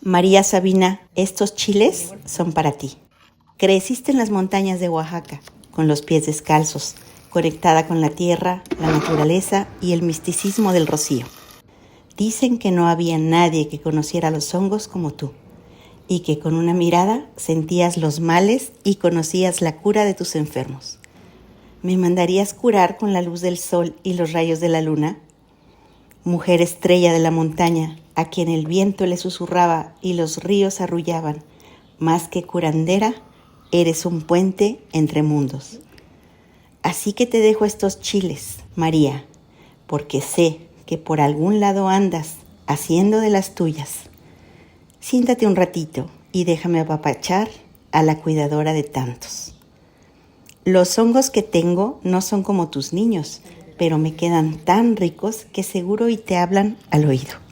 María Sabina, estos chiles son para ti. Creciste en las montañas de Oaxaca, con los pies descalzos, conectada con la tierra, la naturaleza y el misticismo del rocío. Dicen que no había nadie que conociera los hongos como tú, y que con una mirada sentías los males y conocías la cura de tus enfermos. ¿Me mandarías curar con la luz del sol y los rayos de la luna? Mujer estrella de la montaña, a quien el viento le susurraba y los ríos arrullaban, más que curandera, eres un puente entre mundos. Así que te dejo estos chiles, María, porque sé que por algún lado andas haciendo de las tuyas. Siéntate un ratito y déjame apapachar a la cuidadora de tantos. Los hongos que tengo no son como tus niños, pero me quedan tan ricos que seguro y te hablan al oído.